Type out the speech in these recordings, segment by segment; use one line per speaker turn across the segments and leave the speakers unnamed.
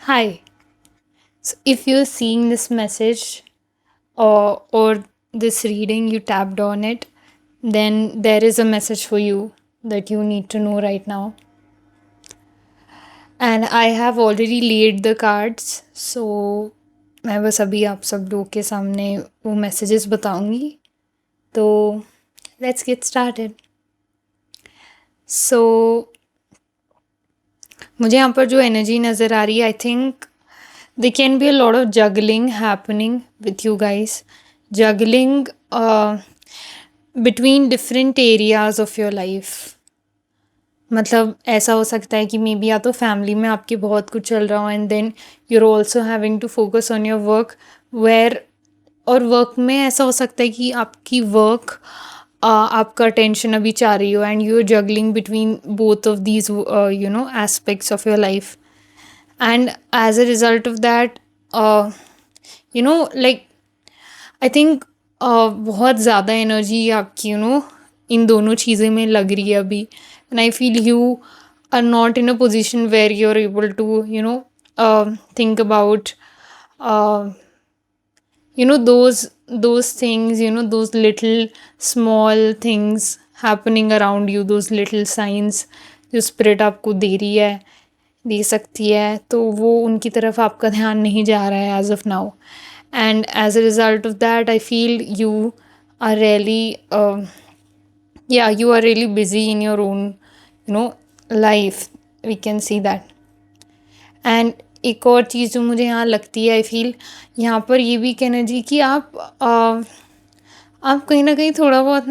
Hi. So if you're seeing this message or this reading, you tapped on it, then there is a message for you that you need to know right now. And I have already laid the cards, so मैं बस अभी आप सब लोग के सामने वो messages बताऊंगी. तो let's get started. So मुझे यहाँ पर जो एनर्जी नज़र आ रही है, I think there can be a lot of juggling happening with you guys. Juggling between different areas of your life. मतलब ऐसा हो सकता है कि मे बी या तो फैमिली में आपके बहुत कुछ चल रहा हो and then you're also having to focus on your work where और वर्क में ऐसा हो सकता है कि आपकी वर्क आपका टेंशन अभी चाह रही हो and you are juggling between both of these aspects of your life. And as a result of that, like I think बहुत ज़्यादा एनर्जी आपकी इन दोनों चीज़ें में लग रही है अभी. And I feel you are not in a position where you are able to think about those things, those little small things happening around you, those little signs जो स्पिरिट आपको दे रही है, दे सकती है, तो वो उनकी तरफ आपका ध्यान नहीं जा रहा है as of now. And as a result of that I feel you are really you are really busy in your own life. We can see that. And एक और चीज़ जो मुझे यहाँ लगती है, आई फील यहाँ पर ये भी कहना चाहिए कि आप कहीं ना कहीं थोड़ा बहुत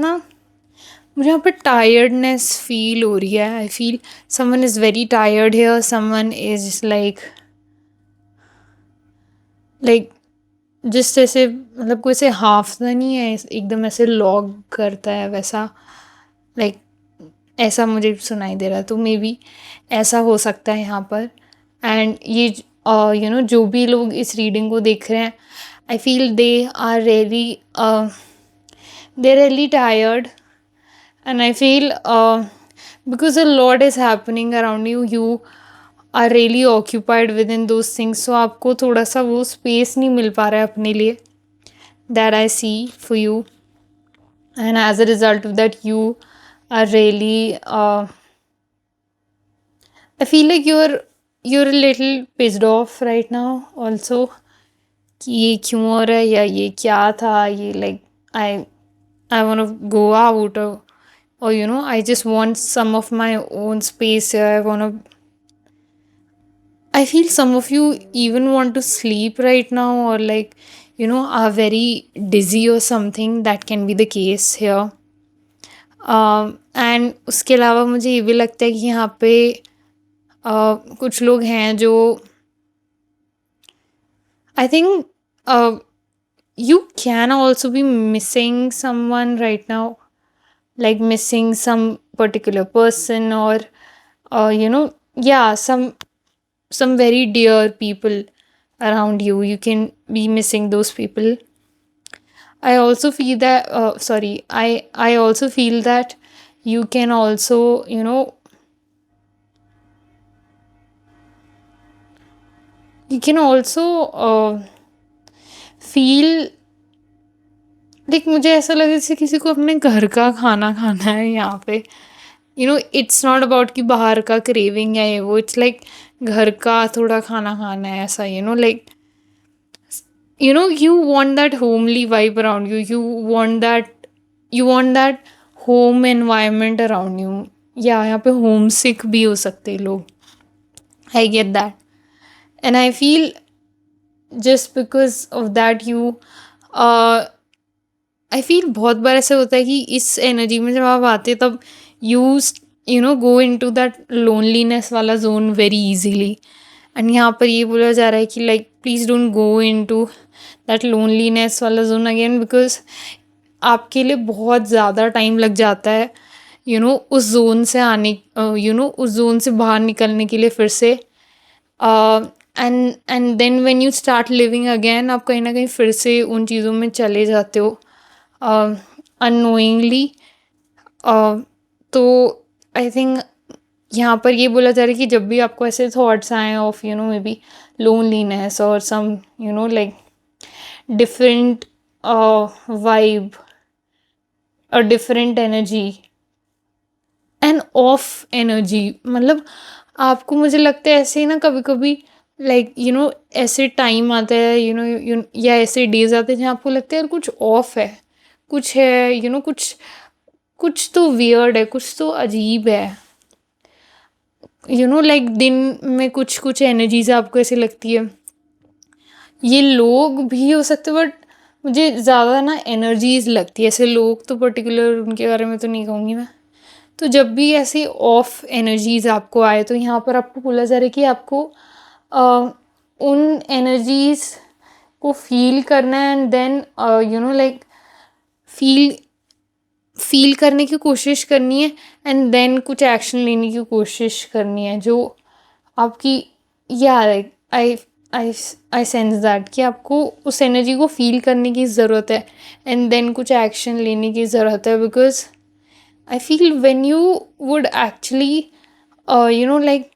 मुझे यहाँ पर टायर्डनेस फील हो रही है. I feel someone is very tired here, someone is like जिस जैसे मतलब कोई से हाफता नहीं है, एकदम ऐसे लॉग करता है वैसा, लाइक ऐसा मुझे सुनाई दे रहा है. तो मे बी ऐसा हो सकता है यहाँ पर. एंड ये जो भी लोग इस रीडिंग को देख रहे हैं, I feel they really tired. And I feel because a lot is happening around you, you are really occupied with in those things. So आपको थोड़ा सा वो स्पेस नहीं मिल पा रहा है अपने लिए. That I see for you. And as a result of that you are really I feel like you're a little pissed off right now also कि ये क्यों हो रहा है या ये क्या था, ये I want to go out, or I just want some of my own space here. I feel some of you even want to sleep right now, or are very dizzy or something. That can be the case here. And उसके अलावा मुझे ये भी लगता है कि यहाँ पे कुछ लोग हैं जो I think you can also be missing someone right now, like missing some particular person, or some very dear people around you. You can be missing those people. I also feel that I also feel that you can also you can also feel like मुझे ऐसा लगे जैसे किसी को अपने घर का खाना खाना है यहाँ पे. इट्स नॉट अबाउट कि बाहर का क्रेविंग है ये वो. इट्स लाइक घर का थोड़ा खाना खाना है ऐसा. You want that homely vibe around you. You want that home environment around you. या यहाँ पे होम सिक भी हो सकते लोग. I get that. And I feel just because of that I feel बहुत बार ऐसा होता है कि इस एनर्जी में जब आप आते तब go into that loneliness वाला जोन वेरी ईजीली. एंड यहाँ पर ये बोला जा रहा है कि please don't go into that loneliness वाला जोन अगेन, बिकॉज आपके लिए बहुत ज़्यादा टाइम लग जाता है उस जोन से आने उस जोन से बाहर निकलने के लिए फिर से. And then when you start living again, आप कहीं ना कहीं फिर से उन चीज़ों में चले जाते हो unknowingly. तो आई थिंक यहाँ पर ये बोला जा रहा है कि जब भी आपको ऐसे थॉट्स आए ऑफ मे बी लोनलीनेस और सम लाइक डिफरेंट वाइब और different energy end of energy, मतलब आपको, मुझे लगता है ऐसे ही ना कभी कभी लाइक ऐसे टाइम आता है या ऐसे डेज आते हैं जहाँ आपको लगता है यार कुछ ऑफ है, कुछ है कुछ कुछ तो वियर्ड है, कुछ तो अजीब है, लाइक दिन में कुछ कुछ एनर्जीज आपको ऐसे लगती है। ये लोग भी हो सकते बट मुझे ज़्यादा ना एनर्जीज लगती है, ऐसे लोग तो पर्टिकुलर उनके बारे में तो नहीं कहूँगी मैं। तो जब भी ऐसी ऑफ एनर्जीज आपको आए तो यहाँ पर आपको बोला जा रहा है कि आपको उन एनर्जीज को फील करना है and then like feel feel करने की कोशिश करनी है एंड देन कुछ एक्शन लेने की कोशिश करनी है जो आपकी, या like I I sense that कि आपको उस एनर्जी को फील करने की ज़रूरत है एंड देन कुछ एक्शन लेने की ज़रूरत है। Because I feel when you would actually, like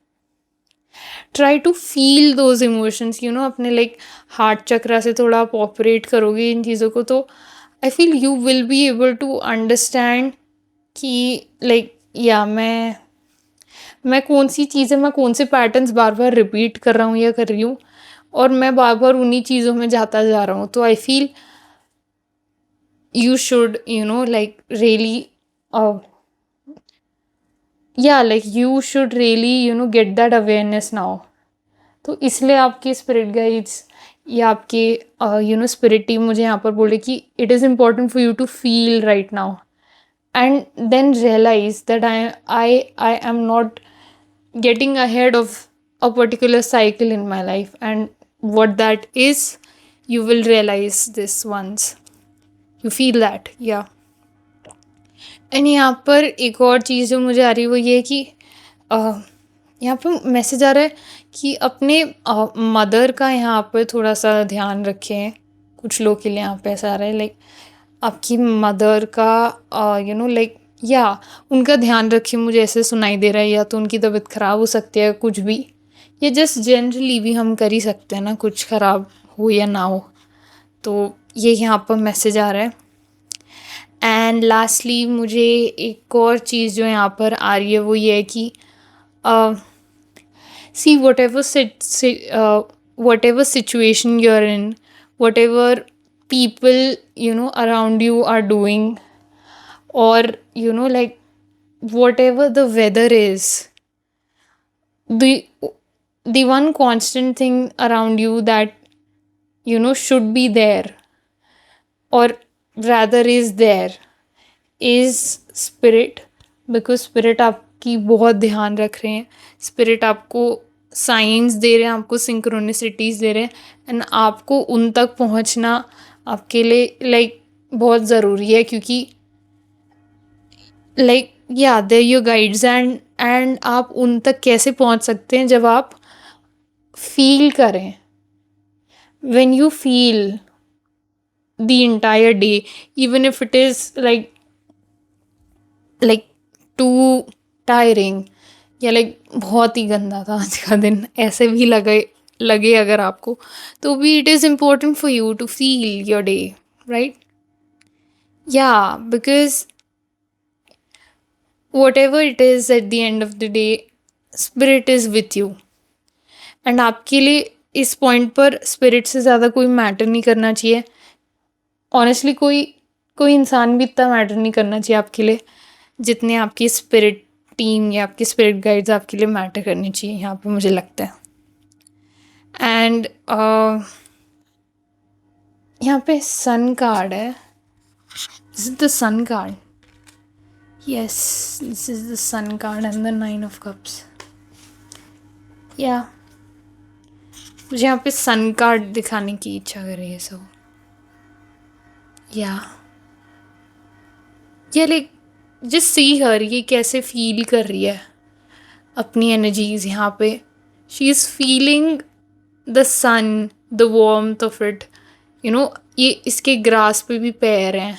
try to feel those emotions, अपने like हार्ट चक्रा से थोड़ा आप ऑपरेट करोगे इन चीज़ों को, तो I feel you will be able to understand कि like या मैं कौन सी चीज़ें, मैं कौन से पैटर्न्स बार बार रिपीट कर रहा हूँ या कर रही हूँ और मैं बार बार उन्हीं चीज़ों में जाता जा रहा हूँ। तो I feel you should like really like you should really get that awareness now। तो इसलिए आपके स्पिरिट गाइड्स या आपके स्पिरिट टीम मुझे यहाँ पर बोले कि it is important for you to feel right now and then realise that I am not getting ahead of a particular cycle in my life, and what that is, you will realize this once you feel that, yeah। And यहाँ पर एक और चीज़ जो मुझे आ रही है वो ये है कि यहाँ पर मैसेज आ रहा है कि अपने मदर का यहाँ पर थोड़ा सा ध्यान रखें। कुछ लोग के लिए यहाँ पे ऐसा आ रहा है लाइक आपकी मदर का लाइक या उनका ध्यान रखें, मुझे ऐसे सुनाई दे रहा है, या तो उनकी तबीयत ख़राब हो सकती है कुछ भी, या जस्ट जनरली भी हम कर ही सकते हैं ना, कुछ ख़राब हो या ना हो। तो ये यहाँ पर मैसेज आ रहा है। एंड लास्टली मुझे एक और चीज़ जो यहाँ पर आ रही है वो ये है कि सी whatever situation you're in, whatever people around you are doing, or like whatever the weather is, the the one constant thing around you that should be there, or rather is there, is spirit. Because spirit आपकी बहुत ध्यान रख रहे हैं, spirit आपको science दे रहे हैं, आपको सिंक्रोनिसिटीज़ दे रहे हैं एंड आपको उन तक पहुंचना आपके लिए लाइक बहुत ज़रूरी है, क्योंकि लाइक या दे योर गाइड्स एंड आप उन तक कैसे पहुंच सकते हैं जब आप फील करें। When you feel the entire day, even if it is like too tiring या लाइक बहुत ही गंदा था आज का दिन, ऐसे भी लगे अगर आपको, तो भी it is important for you to feel your day, right? या because whatever it is at the end of the day, spirit is with you. And आपके लिए इस पॉइंट पर स्पिरिट से ज़्यादा कोई मैटर नहीं करना चाहिए। ऑनेस्टली कोई इंसान भी इतना मैटर नहीं करना चाहिए आपके लिए जितने आपकी स्पिरिट टीम या आपकी स्पिरिट गाइड्स आपके लिए मैटर करनी चाहिए यहाँ पे, मुझे लगता है। एंड यहाँ पे सन कार्ड है, this is the sun card, yes this is the sun card and the 9 of Cups। या मुझे यहाँ पे सन कार्ड दिखाने की इच्छा कर रही है सब। या लाइक जस्ट सी हर, ये कैसे फील कर रही है अपनी एनर्जीज यहाँ पे। She is feeling the sun, the warmth of it, ये इसके ग्रास पे भी पैर हैं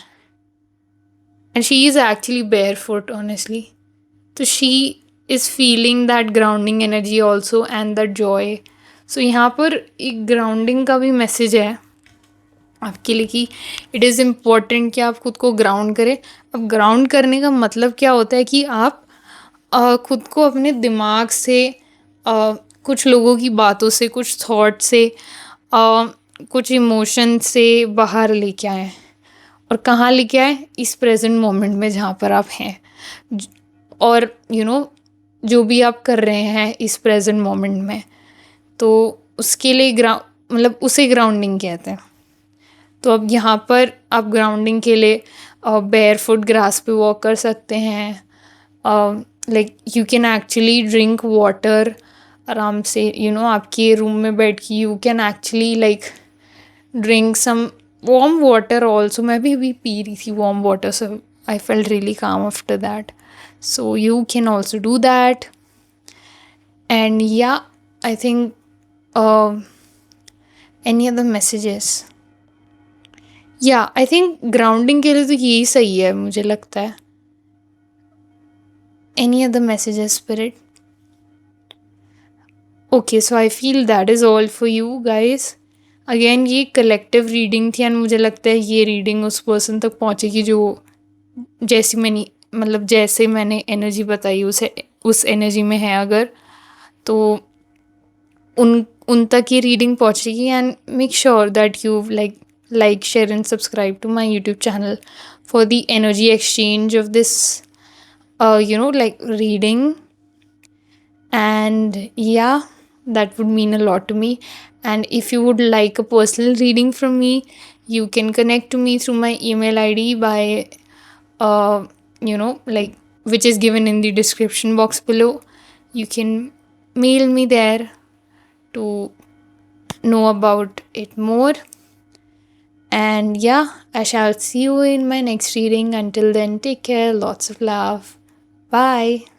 and she is actually barefoot honestly. तो she is feeling that grounding energy also and the joy. So यहाँ पर एक ग्राउंडिंग का भी मैसेज है आपके लिए कि इट इज़ इम्पॉर्टेंट कि आप खुद को ग्राउंड करें. अब ग्राउंड करने का मतलब क्या होता है कि आप खुद को अपने दिमाग से, कुछ लोगों की बातों से, कुछ थॉट से, कुछ इमोशन से बाहर लेके आए. और कहाँ लेके आए? इस प्रेजेंट मोमेंट में जहाँ पर आप हैं. और जो भी आप कर रहे हैं इस प्रेजेंट मोमेंट में, तो उसके लिए मतलब उसे ग्राउंडिंग कहते हैं. तो अब यहाँ पर आप ग्राउंडिंग के लिए बेयर फुट ग्रास पे वॉक कर सकते हैं. Like you can actually drink water आराम से, आपके रूम में बैठ के you can actually like drink some warm water also. मैं भी अभी पी रही थी warm water, so I felt really calm after that. So you can also do that. And yeah I think any other messages. Yeah I think grounding के लिए तो यही सही है मुझे लगता है. Any other messages spirit? Okay, so I feel that is all for you guys. Again ये कलेक्टिव रीडिंग थी एंड मुझे लगता है ये रीडिंग उस पर्सन तक पहुँचेगी जो जैसे मैंने एनर्जी बताई उस एनर्जी में है अगर, तो उन तक ये रीडिंग पहुँचेगी. And make sure that you like, share and subscribe to my YouTube channel for the energy exchange of this reading. And yeah, that would mean a lot to me. And if you would like a personal reading from me, you can connect to me through my email ID by which is given in the description box below. You can mail me there to know about it more. And yeah, I shall see you in my next reading. Until then, take care. Lots of love. Bye.